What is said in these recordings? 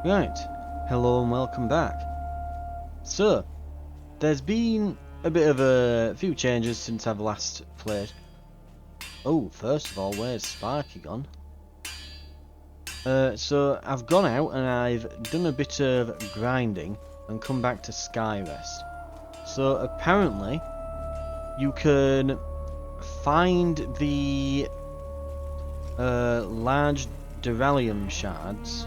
Right, hello and welcome back. So, there's been a bit of a few changes since I've last played. Oh, first of all, where's Sparky gone? So I've gone out and I've done a bit of grinding and come back to Skyrest. So apparently, you can find the large Duralium shards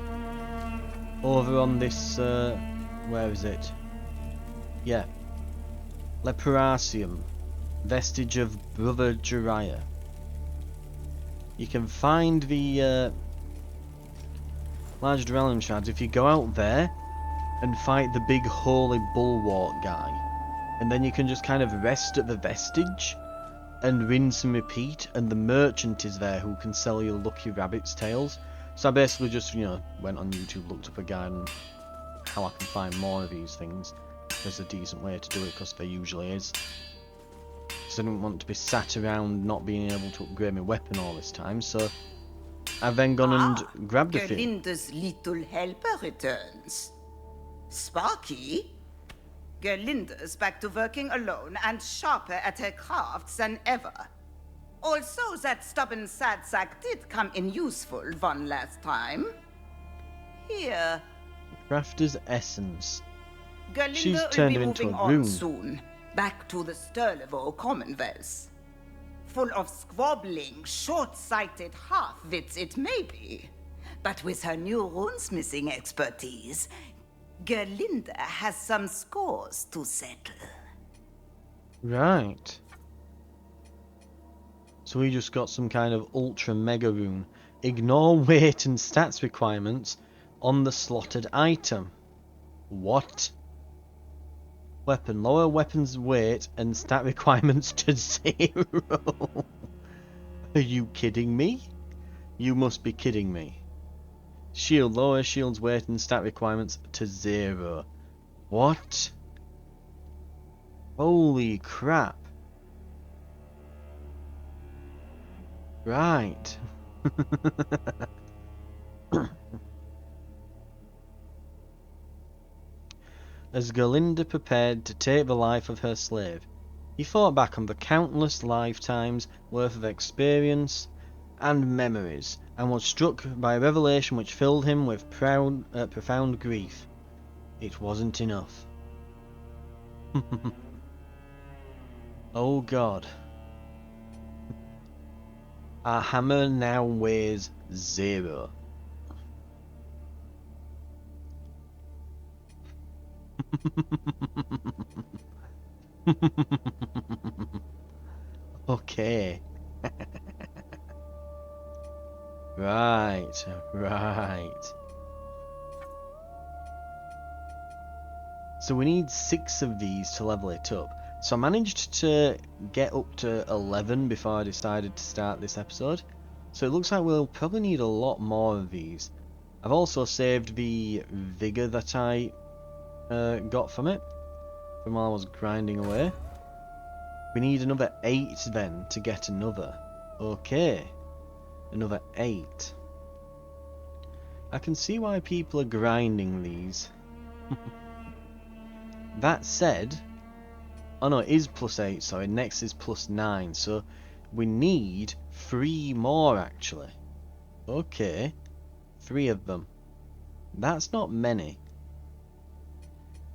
over on this, where is it? Yeah, Lepracium, vestige of Brother Jiraiya. You can find the large Duralium shards if you go out there and fight the big holy bulwark guy. And then you can just kind of rest at the vestige and rinse and repeat, and the merchant is there who can sell you lucky rabbit's tails. So I basically just, went on YouTube, looked up a guide on how I can find more of these things. There's a decent way to do it, because there usually is. Because I didn't want to be sat around not being able to upgrade my weapon all this time, so I've then gone and grabbed a few. Gerlinde's little helper returns. Sparky? Gerlinde's back to working alone and sharper at her crafts than ever. Also, that stubborn sad sack did come in useful one last time. Here. Crafter's Essence. Gerlinde She's will turned be her into moving a on rune. soon. Back to the Sturlevo Commonwealth. Full of squabbling, short-sighted half-wits it may be. But with her new runesmithing expertise, Gerlinde has some scores to settle. Right. So we just got some kind of ultra mega rune. Ignore weight and stats requirements on the slotted item. What? Weapon. Lower weapon's weight and stat requirements to 0. Are you kidding me? You must be kidding me. Shield. Lower shield's weight and stat requirements to 0. What? Holy crap. Right. As Gerlinde prepared to take the life of her slave, he thought back on the countless lifetimes worth of experience and memories, and was struck by a revelation which filled him with profound grief. It wasn't enough. Oh God. Our hammer now weighs 0. Okay. Right. So we need 6 of these to level it up. So I managed to get up to 11 before I decided to start this episode. So it looks like we'll probably need a lot more of these. I've also saved the vigor that I got from it, from while I was grinding away. We need another 8 then to get another. Okay. Another 8. I can see why people are grinding these. That said... Oh no, it is +8, sorry. Next is +9, so we need 3 more actually. Okay. 3 of them. That's not many.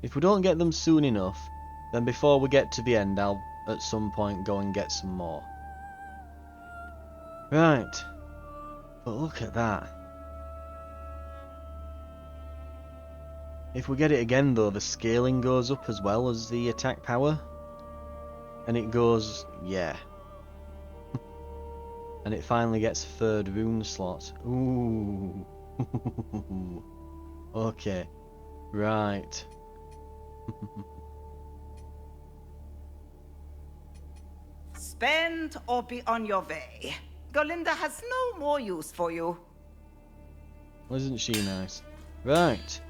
If we don't get them soon enough, then before we get to the end, I'll at some point go and get some more. Right. But look at that. If we get it again though, the scaling goes up as well as the attack power. And it goes, yeah. And it finally gets a 3rd rune slot. Ooh. Okay. Right. Spend or be on your way. Gerlinde has no more use for you. Wasn't she nice? Right.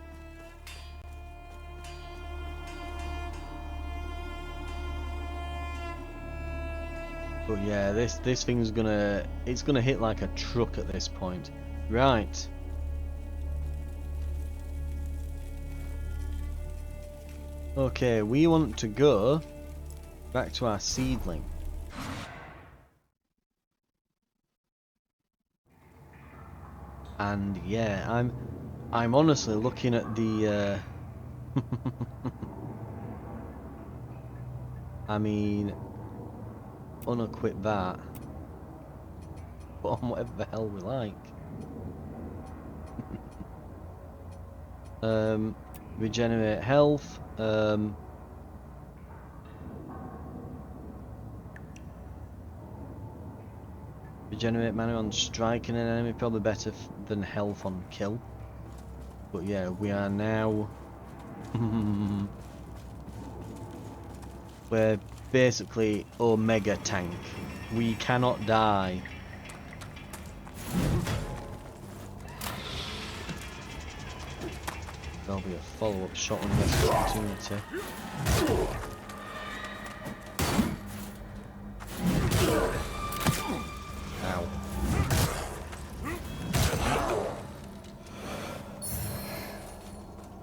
But yeah, this thing's it's gonna hit like a truck at this point. Right. Okay, we want to go back to our seedling. And yeah, I'm honestly looking at the I mean, unequip that. Put on whatever the hell we like. Regenerate health. Regenerate mana on striking an enemy, probably better than health on kill. But yeah, we are now... we're basically Omega tank. We cannot die. There'll be a follow-up shot on this opportunity. Ow.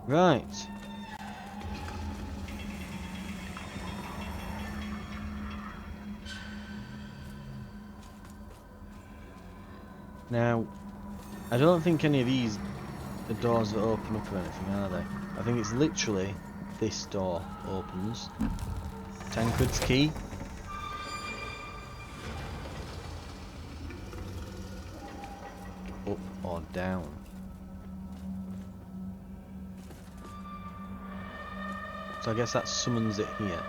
Right. Now, I don't think any of these are doors that open up or anything, are they? I think it's literally this door opens. Tancred's key. Up or down. So I guess that summons it here.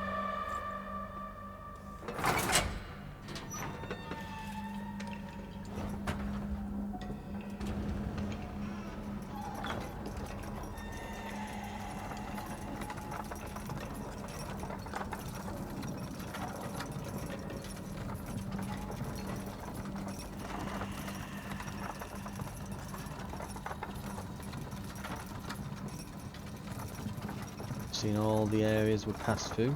Seen all the areas we passed through.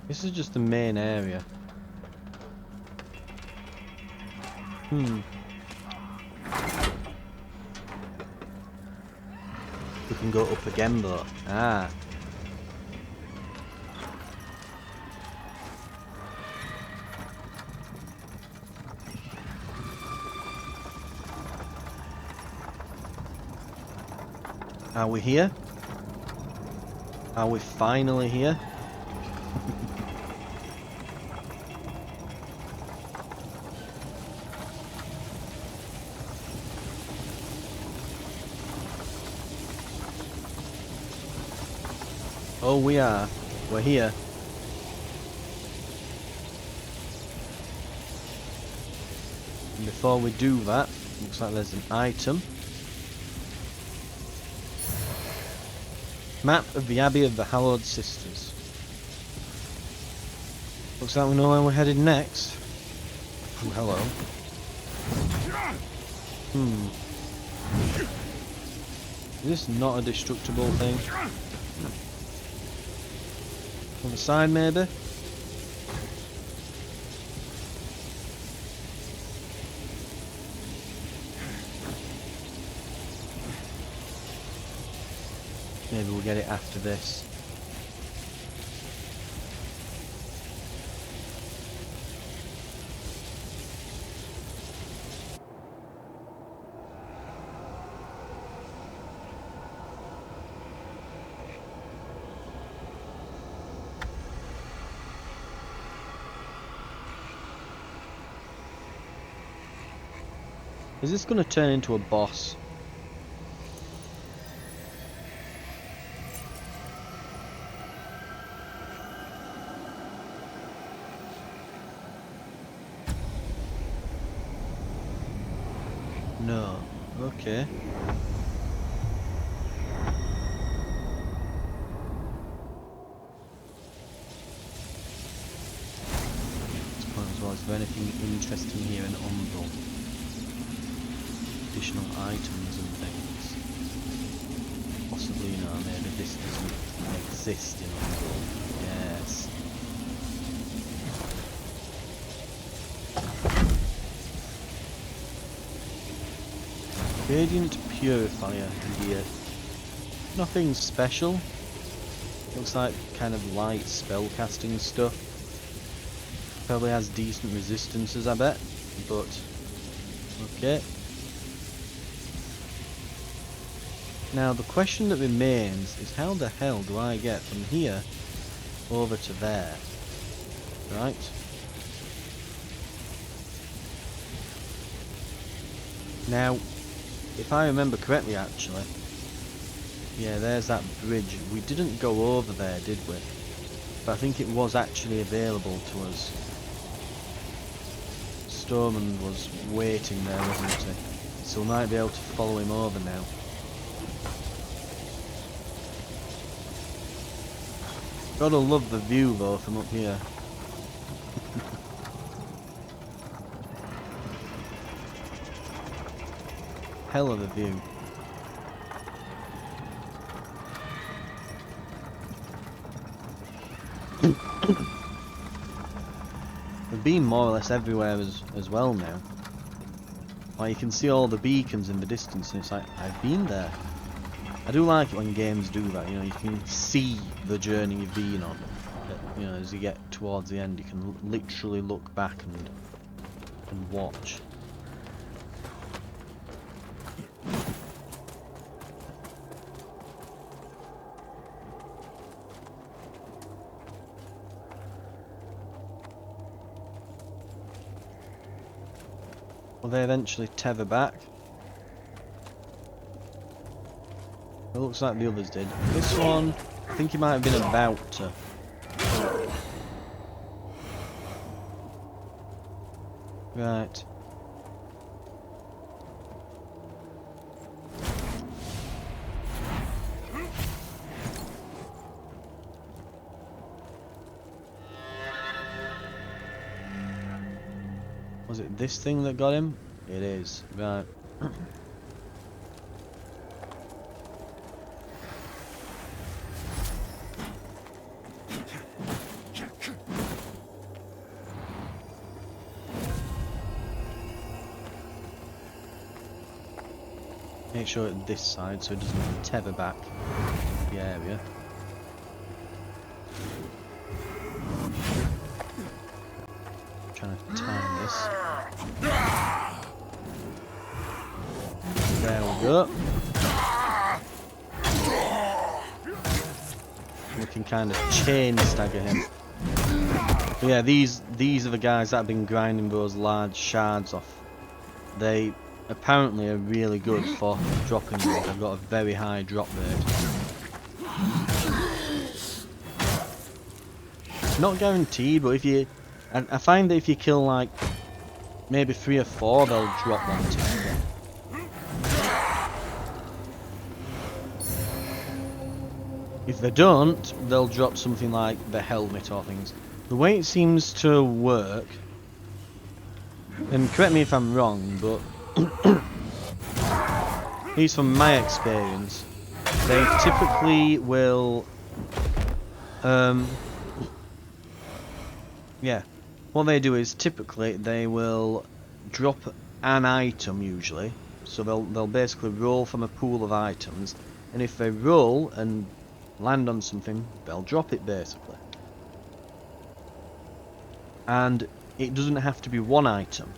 This is just the main area. We can go up again though. Ah. Are we here? Are we finally here? Oh, we are. We're here. And before we do that, looks like there's an item. Map of the Abbey of the Hallowed Sisters. Looks like we know where we're headed next. Oh, hello. Is this not a destructible thing? On the side, maybe? Maybe we'll get it after this. Is this going to turn into a boss? No. Okay. Let's point as well. Is there anything interesting here in Umbral? Additional items and things. Possibly, maybe this doesn't exist in Umbral. Yes. Radiant Purifier gear. Nothing special. Looks like kind of light spellcasting stuff. Probably has decent resistances, I bet. But okay. Now the question that remains is how the hell do I get from here over to there? Right. Now, if I remember correctly actually, yeah, there's that bridge. We didn't go over there, did we? But I think it was actually available to us. Stormund was waiting there, wasn't he? So we might be able to follow him over now. Gotta love the view though from up here. Hell of a view. We've been more or less everywhere as well now. Like you can see all the beacons in the distance and it's like, I've been there. I do like it when games do that, you know, you can see the journey you've been on. You know, as you get towards the end you can literally look back and watch. Will they eventually tether back? It looks like the others did. This one, I think he might have been about to. Right. Was it this thing that got him? It is. Right. Make sure it's this side so it doesn't tether back the area. Trying to time this. There we go. We can kind of chain stagger him. But yeah, these are the guys that have been grinding those large shards off. They apparently are really good for dropping them. They've got a very high drop rate. Not guaranteed, but if you... I find that if you kill like maybe 3 or 4, they'll drop one typically. If they don't, they'll drop something like the helmet or things. The way it seems to work, and correct me if I'm wrong, but at least from my experience, they typically will, yeah, what they do is typically they will drop an item usually, so they'll basically roll from a pool of items, and if they roll and land on something, they'll drop it basically. And it doesn't have to be one item.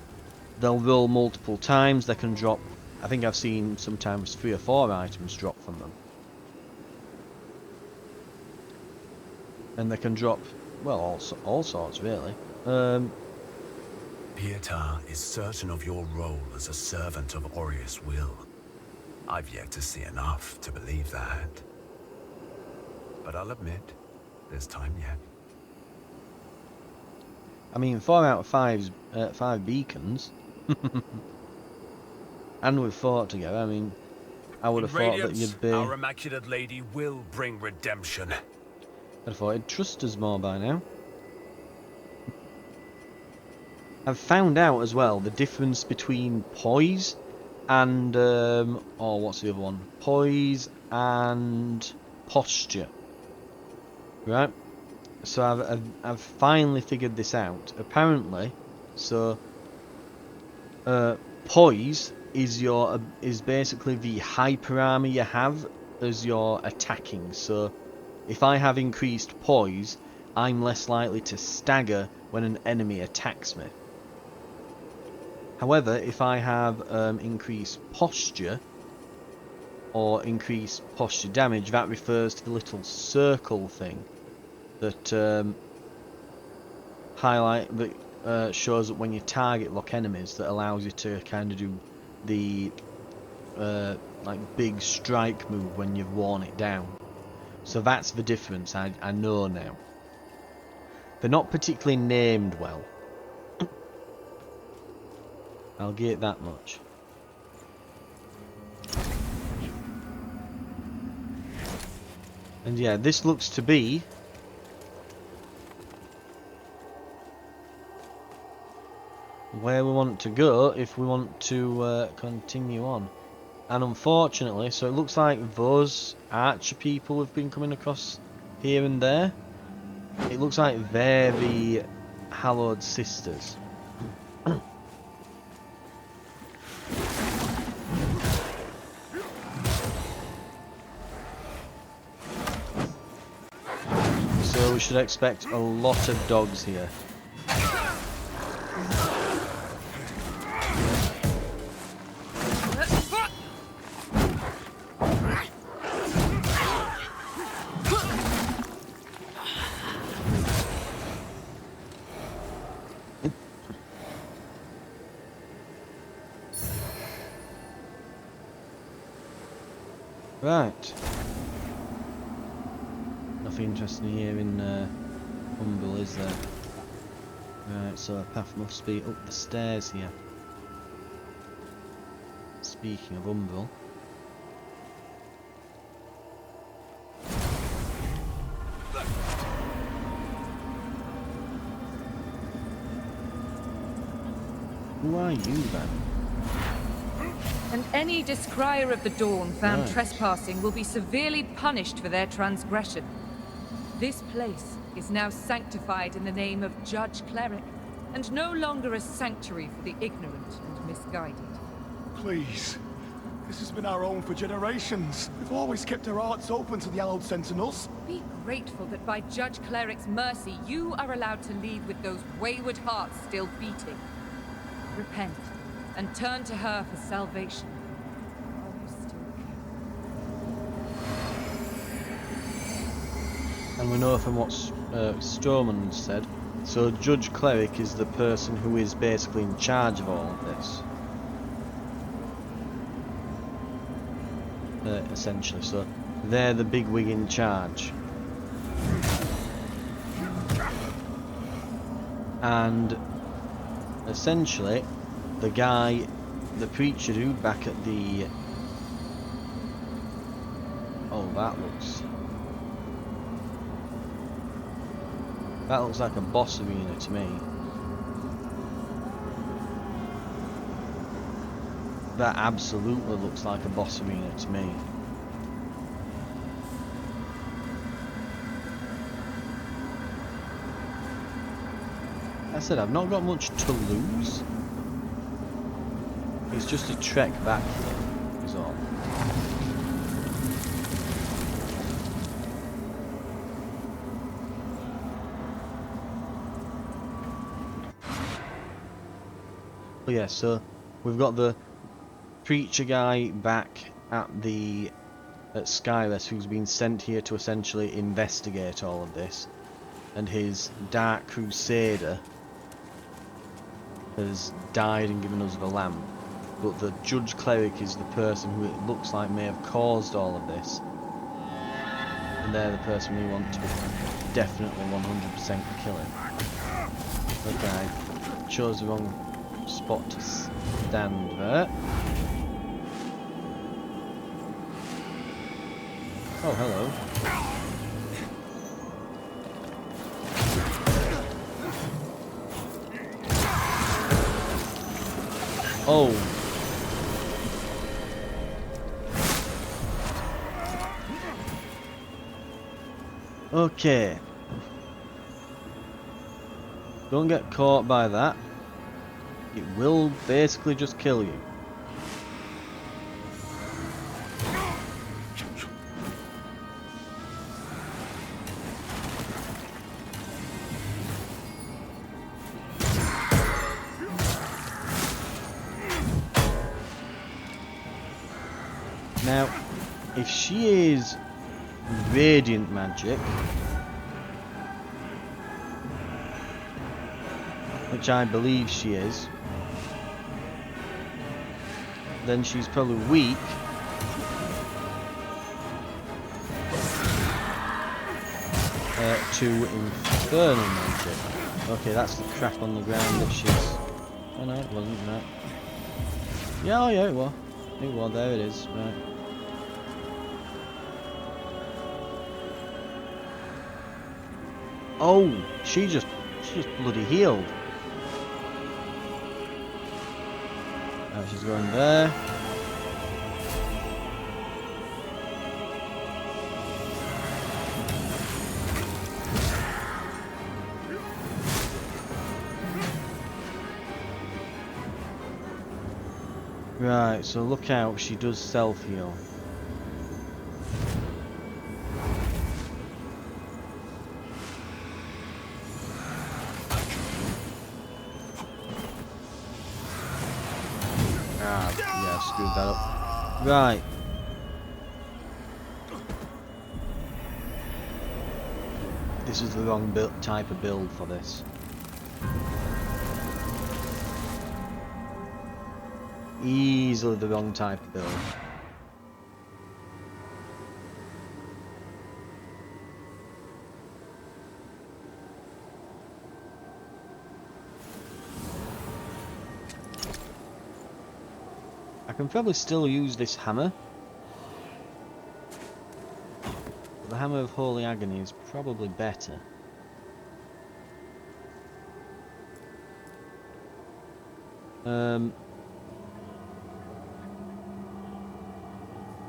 They'll roll multiple times. They can drop, I think I've seen sometimes 3 or 4 items drop from them. And they can drop, well, all sorts really. Pietà is certain of your role as a servant of Aureus' will. I've yet to see enough to believe that. But I'll admit, there's time yet. I mean, 4 out of 5 beacons. And we've fought together. I mean, I would have thought that you'd be... Our Immaculate Lady will bring redemption. I'd have thought you'd trust us more by now. I've found out as well the difference between poise and... oh, what's the other one? Poise and posture. Right? So I've finally figured this out. Apparently, so... poise is basically the hyper armor you have as your attacking. So if I have increased poise, I'm less likely to stagger when an enemy attacks me. However, if I have increased posture or increased posture damage, that refers to the little circle thing that shows up when you target lock enemies, that allows you to kind of do the like big strike move when you've worn it down. So that's the difference. I know now. They're not particularly named well. I'll give it that much. And yeah, this looks to be where we want to go if we want to continue on. And unfortunately, so it looks like those archer people have been coming across here and there. It looks like they're the Hallowed Sisters. So we should expect a lot of dogs here. Right. Nothing interesting here in Humble, is there? Right, so the path must be up the stairs here. Speaking of Humble. Who are you then? And any descrier of the dawn found trespassing will be severely punished for their transgression. This place is now sanctified in the name of Judge Cleric, and no longer a sanctuary for the ignorant and misguided. Please. This has been our own for generations. We've always kept our hearts open to the Hallowed Sentinels. Be grateful that by Judge Cleric's mercy, you are allowed to lead with those wayward hearts still beating. Repent, and turn to her for salvation. While you still can. And we know from what Strowman said, so Judge Cleric is the person who is basically in charge of all of this. Essentially, so they're the bigwig in charge. And essentially, the guy, the preacher dude back at the... Oh, that looks like a boss arena to me. That absolutely looks like a boss arena to me. I said I've not got much to lose. It's just a trek back here, is all. But yeah, so we've got the preacher guy back at Skyless, who's been sent here to essentially investigate all of this, and his Dark Crusader has died and given us the lamp. But the Judge Cleric is the person who it looks like may have caused all of this, and they're the person we want to definitely 100% kill him. Okay, chose the wrong spot to stand there. Oh, hello. Oh. Okay. Don't get caught by that. It will basically just kill you. Now, if she is radiant magic, which I believe she is, then she's probably weak to infernal magic. Okay, that's the crap on the ground that she's... Oh no, it wasn't, right. Yeah, oh yeah, it was. It was, there it is, right. Oh, she just bloody healed. Now she's going there. Right, so look out, she does self-heal. Ah, yeah, screwed that up. Right. This is the wrong type of build for this. Easily the wrong type of build. I can probably still use this hammer. But the Hammer of Holy Agony is probably better.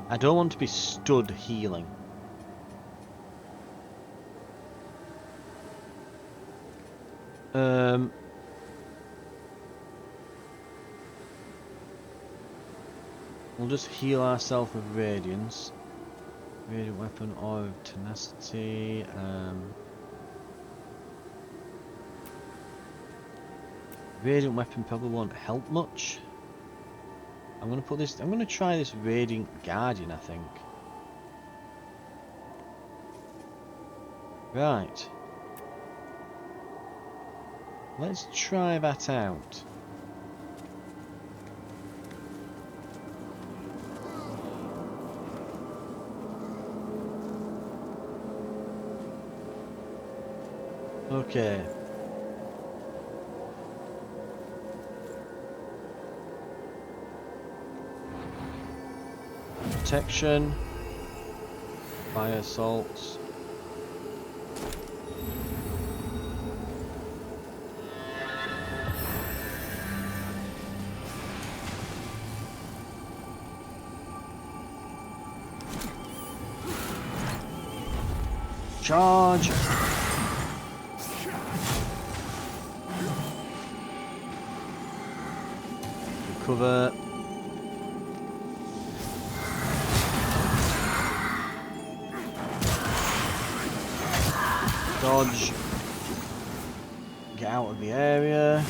I don't want to be stood healing. We'll just heal ourselves with Radiance. Radiant Weapon or Tenacity. Radiant Weapon probably won't help much. I'm gonna put this. I'm gonna try this Radiant Guardian, I think. Right. Let's try that out. Okay. Protection. Fire assaults. Charge. Recover. Dodge. Get out of the area.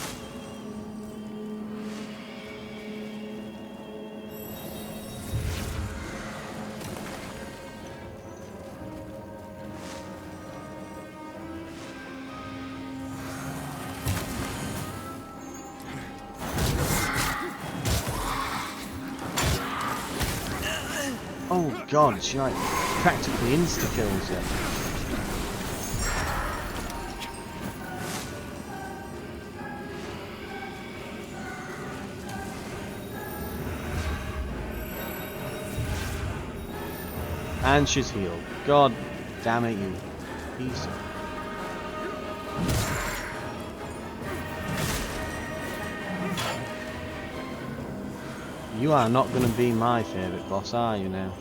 Oh god, she like practically insta-kills it. And she's healed. God damn it, you piece of... You are not going to be my favourite boss, are you now?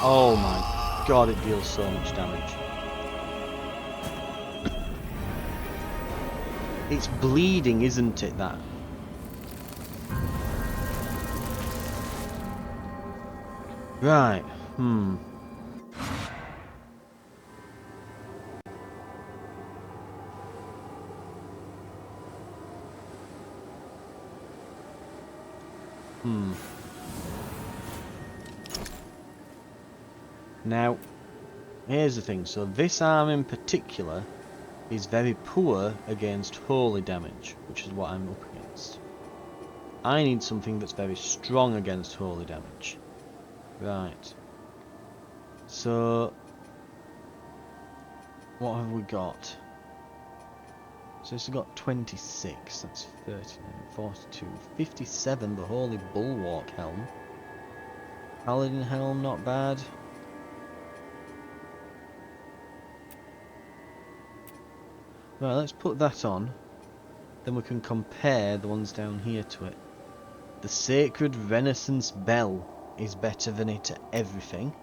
Oh my god, it deals so much damage. It's bleeding, isn't it, that? Right, hmm. Now, here's the thing. So this arm in particular is very poor against holy damage, which is what I'm up against. I need something that's very strong against holy damage. Right. So, what have we got? So it's got 26, that's 39, 42, 57, the Holy Bulwark Helm. Paladin Helm, not bad. Right, let's put that on. Then we can compare the ones down here to it. The Sacred Renaissance Bell is better than it at everything.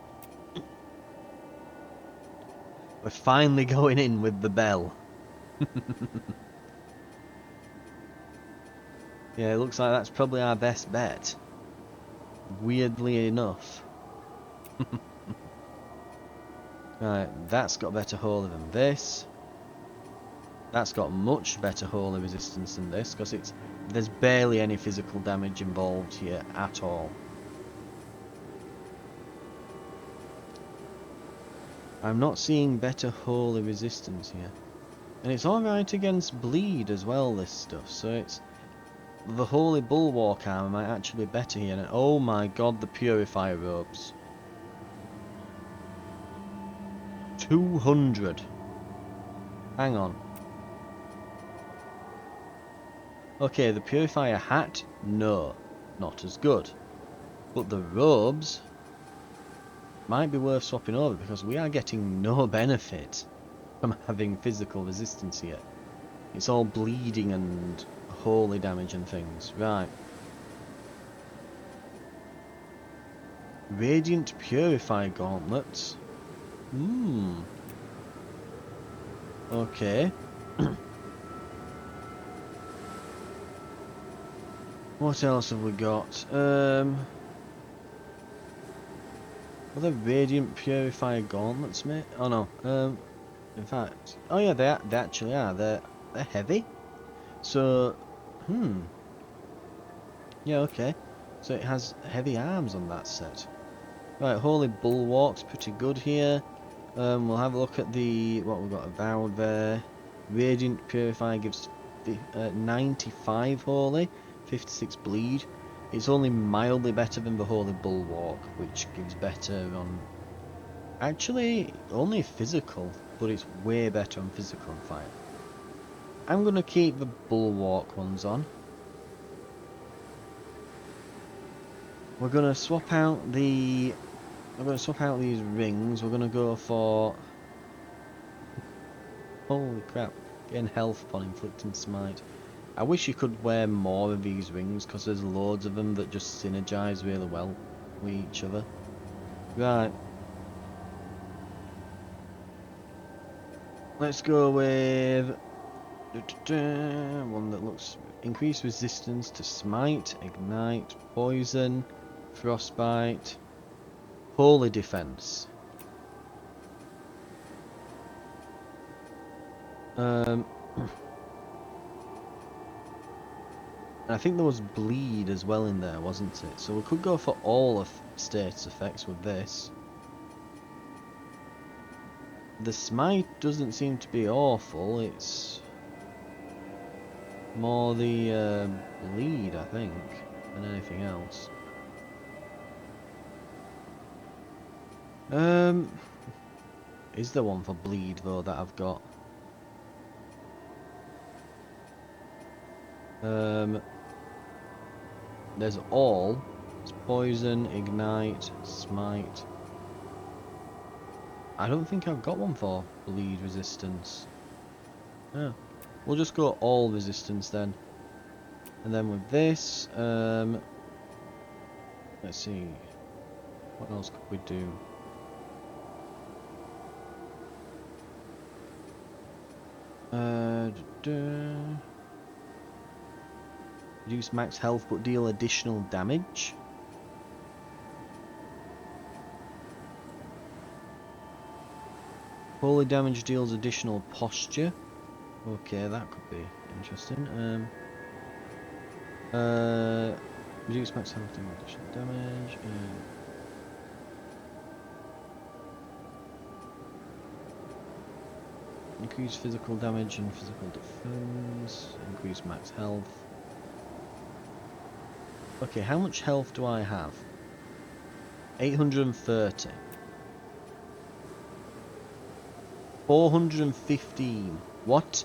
We're finally going in with the bell. Yeah, it looks like that's probably our best bet. Weirdly enough. Right, that's got better holy than this. That's got much better holy resistance than this, because there's barely any physical damage involved here at all. I'm not seeing better holy resistance here. And it's alright against bleed as well, this stuff, so it's... The Holy Bulwark armor might actually be better here. And oh my god, the Purifier robes. 200. Hang on. Okay, the Purifier hat, no, not as good. But the robes might be worth swapping over, because we are getting no benefit from having physical resistance here. It's all bleeding and holy damage and things. Right. Radiant Purify gauntlets. Okay. What else have we got? Are there Radiant Purifier gauntlets, mate? Oh no. In fact, oh yeah, they actually are. They're heavy. So, yeah, okay. So it has heavy arms on that set. Right, Holy Bulwark's pretty good here. We'll have a look at what we've got avowed there. Radiant Purifier gives 95 holy, 56 bleed. It's only mildly better than the Holy Bulwark, which gives better on... Actually, only physical, but it's way better on physical and fire. I'm going to keep the Bulwark ones on. We're going to swap out the... I'm going to swap out these rings. We're going to go for... Holy crap. Getting health upon inflicting smite. I wish you could wear more of these rings, because there's loads of them that just synergize really well with each other. Right. Let's go with... one that looks... Increased resistance to smite, ignite, poison, frostbite, holy defense. I think there was bleed as well in there, wasn't it? So we could go for all of status effects with this. The smite doesn't seem to be awful, it's more the bleed, I think, than anything else. Is there one for bleed though that I've got? There's all. It's poison, ignite, smite. I don't think I've got one for bleed resistance. Yeah. We'll just go all resistance then. And then with this, let's see. What else could we do? Reduce max health but deal additional damage. Holy damage deals additional posture. Okay, that could be interesting. Reduce max health and additional damage. Increase physical damage and physical defense. Increase max health. Okay, how much health do I have? 830. 415. What?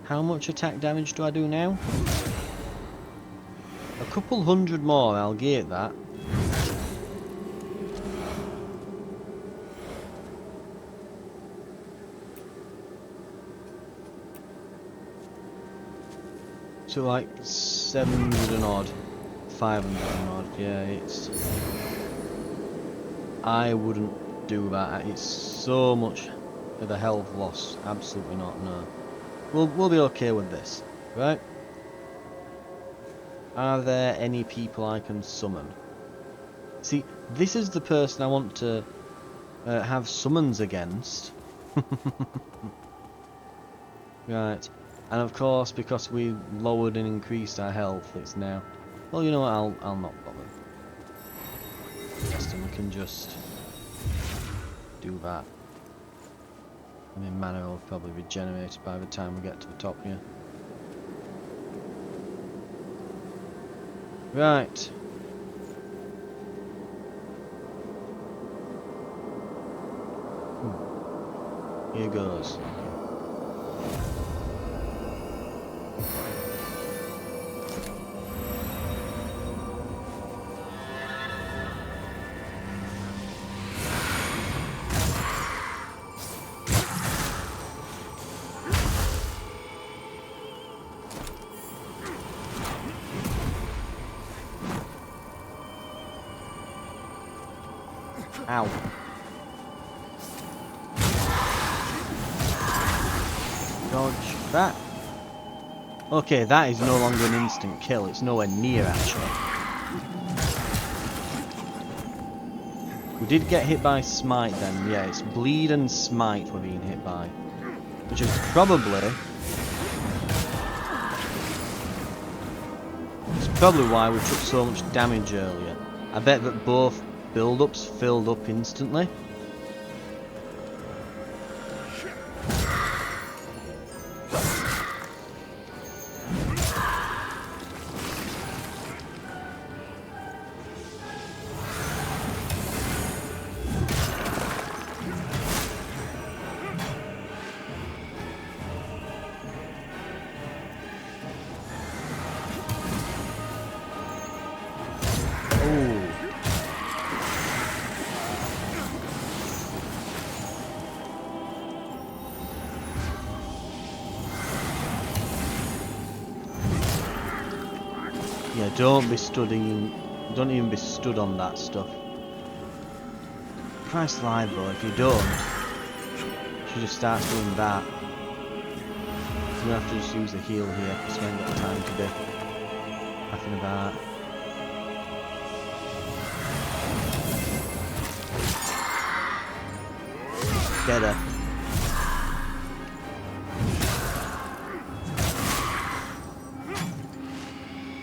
How much attack damage do I do now? A couple hundred more, I'll get that. So like 700 and odd. 500 and odd, yeah, it's... I wouldn't do that, it's so much of the health loss, absolutely not, no. We'll be okay with this, right? Are there any people I can summon? See, this is the person I want to have summons against. Right, and of course, because we lowered and increased our health, it's now... Well, you know what, I'll not bother. Yes, we can just do that. I mean, mana will probably regenerate by the time we get to the top here. Right. Here goes. Ow. Dodge that. Okay, that is no longer an instant kill. It's nowhere near, actually. We did get hit by smite then. Yeah, it's bleed and smite we're being hit by. Which is probably... It's probably why we took so much damage earlier. I bet that both build-ups filled up instantly. Yeah, don't be studying, don't even be stood on that stuff. Christ alive though, if you don't, she just starts doing that. I'm gonna have to just use the heal here, because we haven't got time to be faffing about. Get her.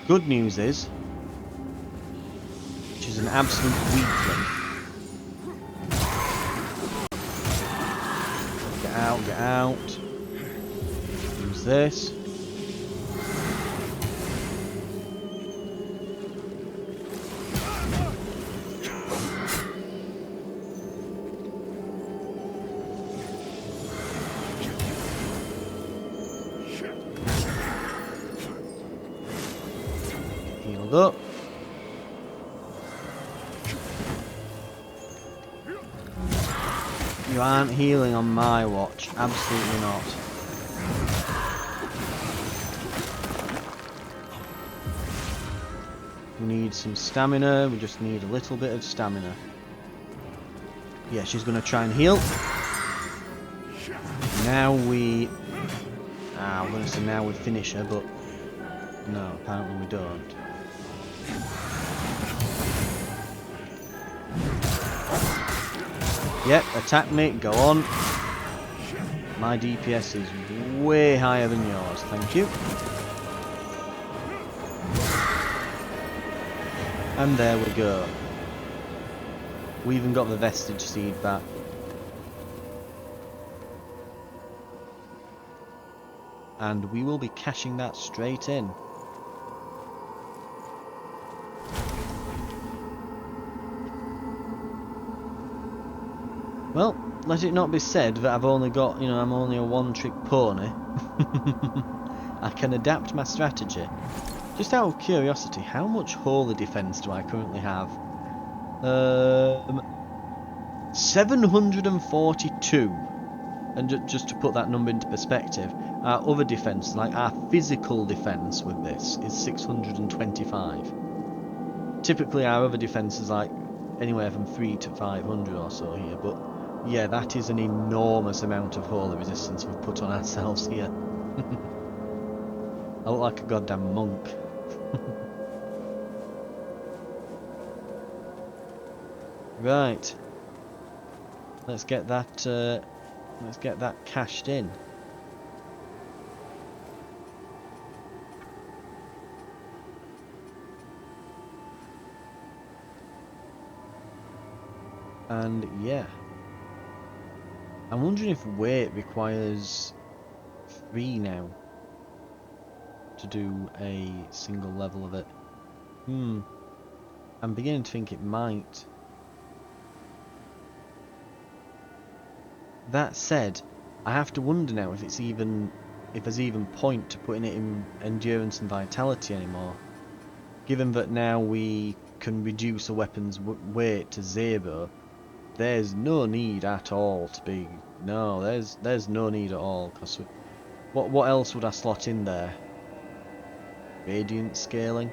Good news is, she's an absolute weakling. Get out, get out. Use this. Healed up. You aren't healing on my watch. Absolutely not. We need some stamina. We just need a little bit of stamina. Yeah, she's going to try and heal. Now we... I'm going to say now we finish her, but... No, apparently we don't. Yep, attack me, go on. My DPS is way higher than yours, thank you. And there we go. We even got the vestige seed back. And we will be cashing that straight in. Well, let it not be said that I've only got, you know, I'm only a one-trick pony. I can adapt my strategy. Just out of curiosity, how much holy defense do I currently have? 742. And just to put that number into perspective, our other defense, like our physical defense with this, is 625. Typically our other defense is like anywhere from 300 to 500 or so here, but yeah, that is an enormous amount of holy resistance we've put on ourselves here. I look like a goddamn monk. Right. Let's get that cashed in. And yeah. I'm wondering if weight requires 3 now to do a single level of it. I'm beginning to think it might. That said, I have to wonder now if there's even point to putting it in endurance and vitality anymore. Given that now we can reduce a weapon's weight to 0, there's no need at all to be. No, there's no need at all. Cause what else would I slot in there? Radiant scaling.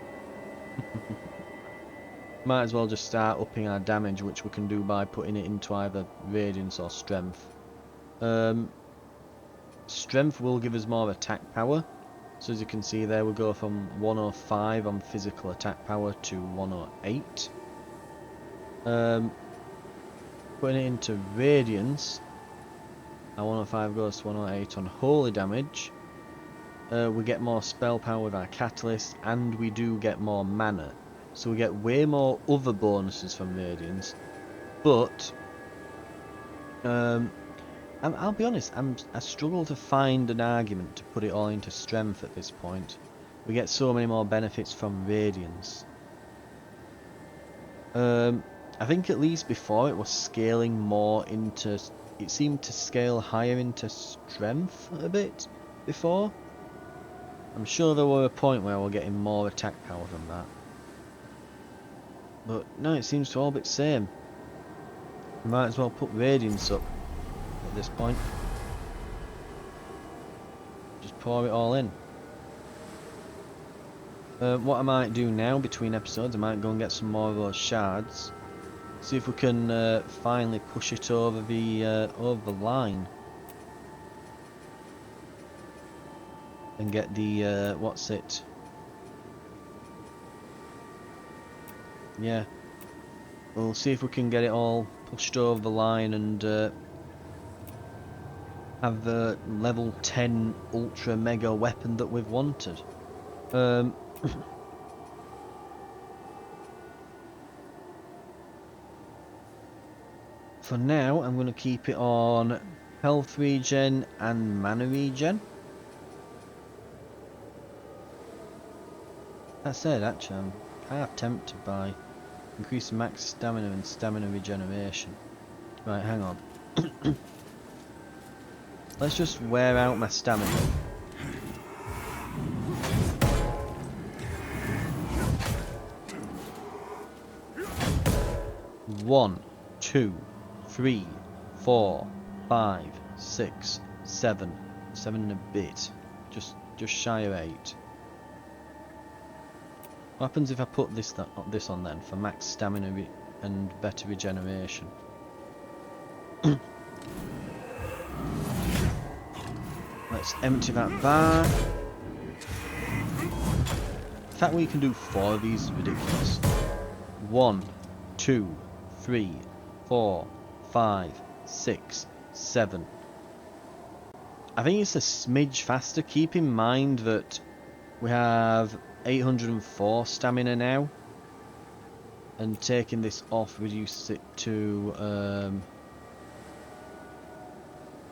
Might as well just start upping our damage, which we can do by putting it into either radiance or strength. Strength will give us more attack power. So as you can see there, we go from 105 on physical attack power to 108. Putting it into radiance, our 105 goes to 108 on holy damage. We get more spell power with our catalyst, and we do get more mana. So we get way more other bonuses from radiance. But I'll be honest, I struggle to find an argument to put it all into strength at this point. We get so many more benefits from radiance. I think at least before it was scaling more into... It seemed to scale higher into strength a bit before. I'm sure there were a point where we're getting more attack power than that. But no, it seems to all be the same. We might as well put radiance up at this point. Just pour it all in. What I might do now between episodes, I might go and get some more of those shards. See if we can finally push it over the line. And get the, what's it? Yeah. We'll see if we can get it all pushed over the line and have the level 10 ultra mega weapon that we've wanted. For now, I'm going to keep it on health regen and mana regen. That said, actually, I'm kind of tempted by increasing max stamina and stamina regeneration. Right, hang on. Let's just wear out my stamina. 1, 2, 3, 4, 5, 6, 7, 7 and a bit. Just shy of 8. What happens if I put this on then for max stamina and better regeneration? Let's empty that bar. The fact we can do 4 of these is ridiculous. 1, 2, 3, 4, 5, 6, 7. I think it's a smidge faster. Keep in mind that we have 804 stamina now. And taking this off reduces it to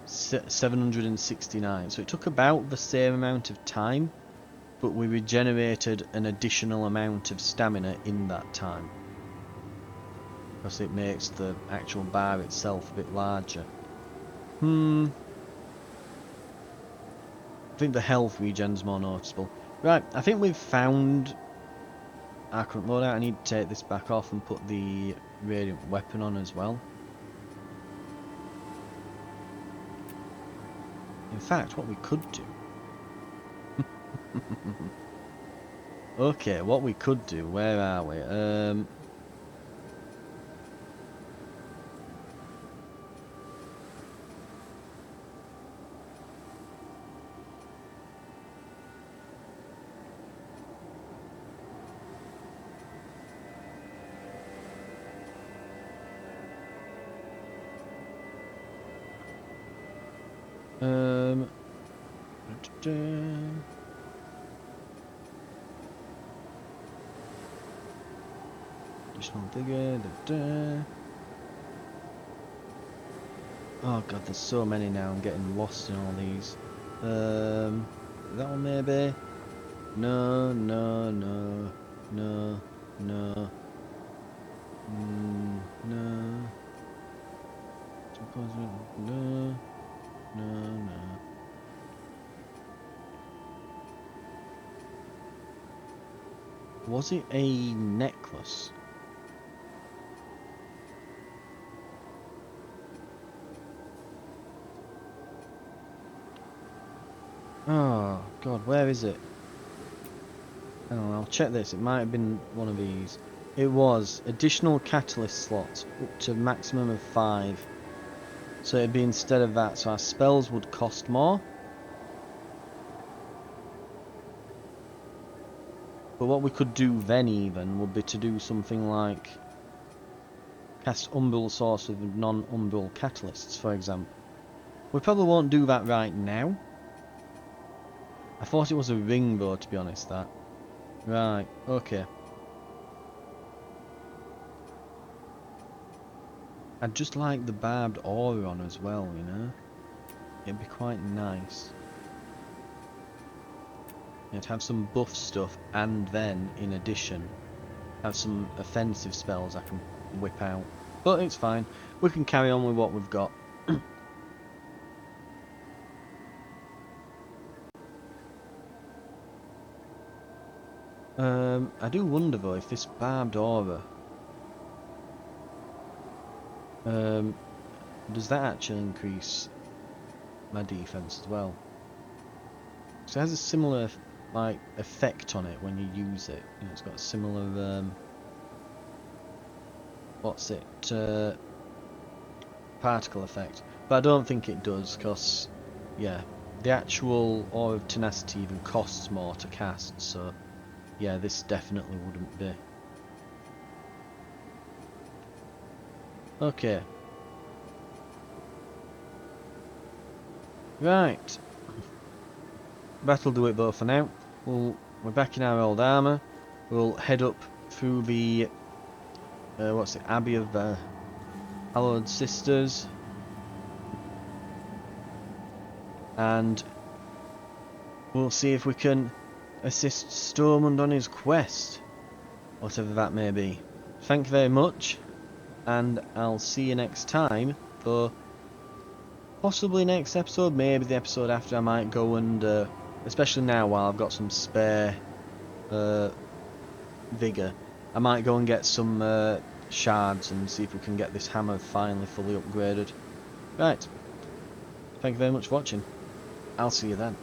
769. So it took about the same amount of time, but we regenerated an additional amount of stamina in that time. Because it makes the actual bar itself a bit larger. I think the health regen's more noticeable. Right, I think we've found our current loadout. I need to take this back off and put the radiant weapon on as well. In fact, what we could do... Okay, what we could do, where are we? Additional vigor. Oh god, there's so many now. I'm getting lost in all these. That one maybe. No. No. No. No. Was it a necklace? Oh god, where is it? Hang on, I'll check this. It might have been one of these. It was additional catalyst slots up to maximum of 5. So it'd be instead of that, so our spells would cost more. But what we could do then even would be to do something like cast Umbral Source with non-Umbral catalysts, for example. We probably won't do that right now. I thought it was a ring though, to be honest, that. Right, okay. I'd just like the barbed ore on as well, you know? It'd be quite nice. It'd have some buff stuff, and then, in addition, have some offensive spells I can whip out. But it's fine. We can carry on with what we've got. I do wonder though if this barbed aura does that actually increase my defense as well? So it has a similar like effect on it when you use it. You know, it's got a similar what's it? Particle effect. But I don't think it does, because yeah, the actual Aura of Tenacity even costs more to cast, so yeah, this definitely wouldn't be. Okay. Right. That'll do it though for now. We're back in our old armour. We'll head up through the what's it, Abbey of the Hallowed Sisters, and we'll see if we can assist Stormund on his quest, whatever that may be. Thank you very much, and I'll see you next time for possibly next episode, maybe the episode after. I might go and especially now while I've got some spare vigour, I might go and get some shards and see if we can get this hammer finally fully upgraded. Right, thank you very much for watching. I'll see you then.